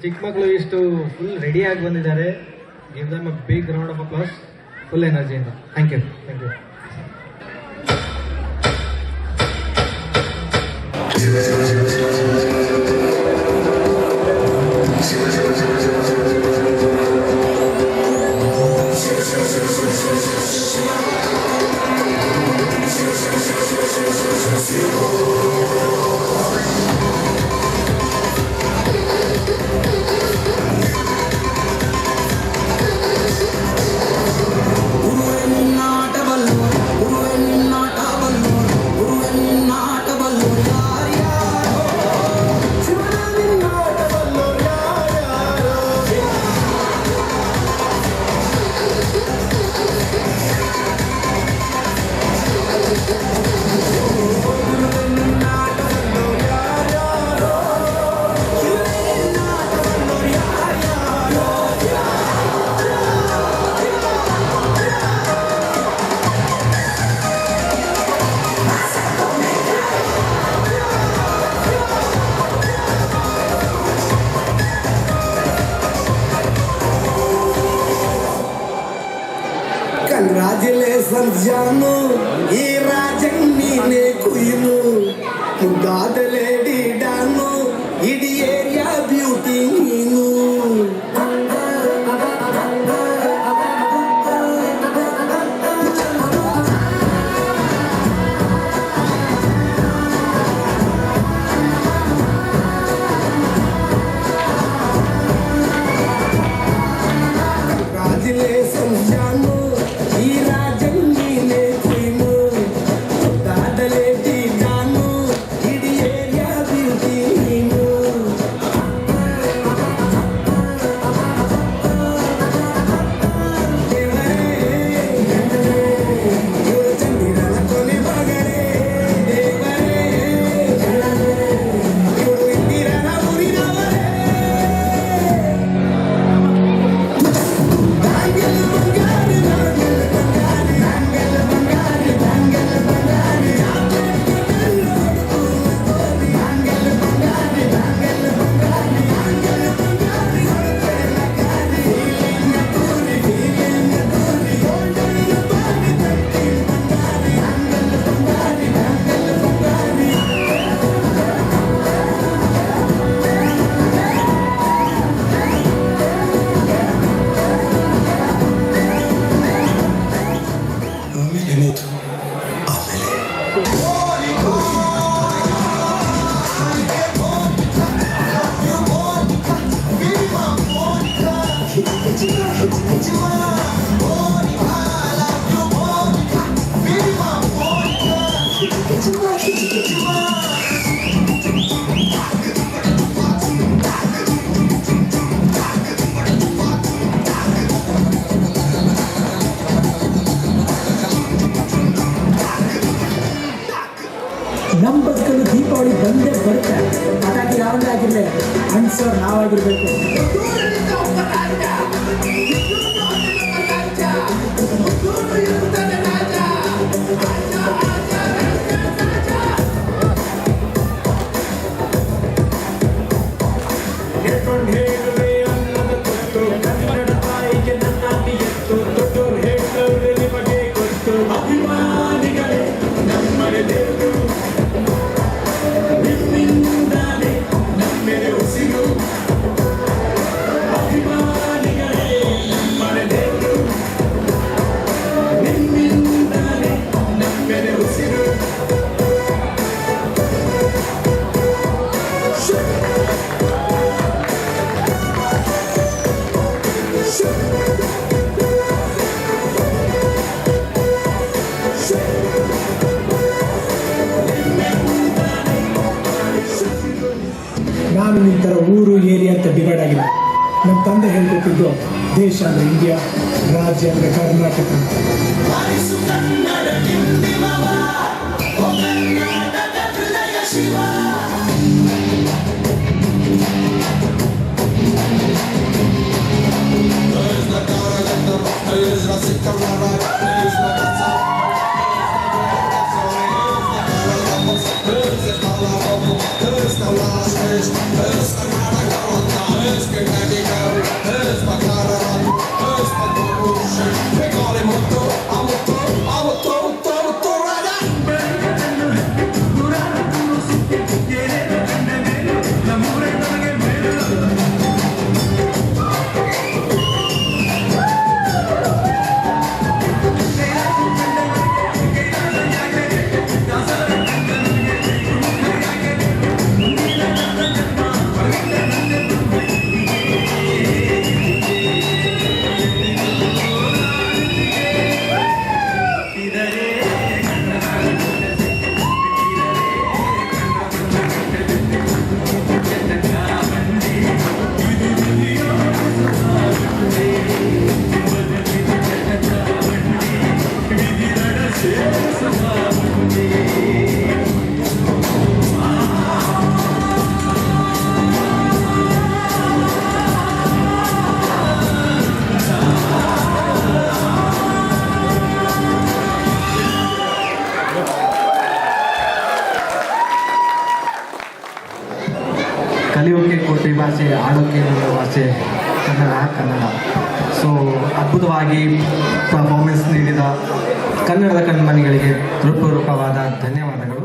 ಚಿಕ್ಕ ಮಕ್ಕಳು ಇಷ್ಟು ಫುಲ್ ರೆಡಿಯಾಗಿ ಬಂದಿದ್ದಾರೆ. Give them a big round of applause, full ಎನರ್ಜಿಯಿಂದ. Thank you. ಕಂಗ್ರಾಚುಲೇಷನ್ಸ್ ಜಾನು, ಈ ರಾಜನ್ ನೀನೆ ಕುಯ್ನು, ಮುದ್ದಾದ ಲೇಡಿ ಡಾನು, ಇಡೀ ಏರಿಯಾ ಬ್ಯೂಟಿ ನೀನು. ಕಂಗ್ರಾಚುಲೇಷನ್ಸ್ ಜಾನು, ಈ ರಾಜನ್ ನೀನೆ ಕುಯ್ನು, ಮುದ್ದಾದ ಲೇಡಿ ಡಾನು, ಇಡೀ ಏರಿಯಾ ಬ್ಯೂಟಿ ನೀನು. ಇವರು ಚಂದಿರನ ಕೊನೆ ಮಗನೇ ದೇವರೇ, ಇವರು ಇಂದಿರನ ಊರಿನವರೇ. ಬ್ಯಾಂಗಲ್ ಬಂಗಾರಿ ಬ್ಯಾಂಗಲ್ ಬಂಗಾರಿ ಬ್ಯಾಂಗಲ್ ಬಂಗಾರಿ ಬ್ಯಾಂಗಲ್ ಬಂಗಾರಿ ಬ್ಯಾಂಗಲ್ ಬಂಗಾರಿ ಬ್ಯಾಂಗಲ್ ಬಂಗಾರಿ ಬ್ಯಾಂಗಲ್ ಬಂಗಾರಿ ಫೀಲಿಂಗ್ ತೂರಿ ಗೋಲ್ಡನ್ ಬಾರಿ ತಟ್ಟಿ ಬಂಗಾರಿ ಬ್ಯಾಂಗಲ್ ಬಂಗಾರಿ ಬ್ಯಾಂಗಲ್ ಬಂಗಾರಿ. ಏನಾಯ್ತು ಆಮೇಲೆ? ನಮ್ಮ ಬದುಕಲ್ಲಿ ದೀಪಾವಳಿ ಬಂದೇ ಬರುತ್ತೆ. ಪಟಾಕಿ ಯಾವಂದೇ ಆಗಿರಲಿ, ಅನ್ಸರ್ ನಾವಾಗಿರ್ಬೇಕು. ಕನ್ನಡ ತಾಯಿಗೆ ನನ್ನ ನಿಯತ್ತು, ದೊಡ್ಡೋರು ಹೇಳೋರು ನಿಮಗೆ ಗೊತ್ತು. ಅಭಿಮಾನಿಗಳೇ ನಮ್ಮನೆ ದೇವರು, ನಿಮ್ಮಿಂದಾನೆ ನಮ್ಮೆದೆ ಉಸಿರು. ಅಭಿಮಾನಿಗಳೇ ನಮ್ಮನೆ ದೇವರು, ನಿಮ್ಮಿಂದಾನೆ ನಮ್ಮೆದೆ ಉಸಿರು. ನಾನು ನಿಂತರ ಊರು ಏರಿಯಾ ಅಂತ ಡಿವೈಡ್ ಆಗಿಲ್ಲ. ನಮ್ಮ ತಂದೆ ಹೇಳ್ಕೊಟ್ಟಿದ್ದು ದೇಶ ಅಂದರೆ ಇಂಡಿಯಾ, ರಾಜ್ಯ ಅಂದರೆ ಕರ್ನಾಟಕ. ಕಲಿಯೋಕೆ ಕೋಟಿ ಭಾಷೆ, ಆಡೋಕೆ ನನ್ನ ಭಾಷೆ ಕನ್ನಡ. ಸೊ ಅದ್ಭುತವಾಗಿ ಪರ್ಫಾರ್ಮೆನ್ಸ್ ನೀಡಿದ ಕನ್ನಡದ ಕಣ್ಮಣಿಗಳಿಗೆ ಹೃತ್ಪೂರ್ವಕವಾದ ಧನ್ಯವಾದಗಳು.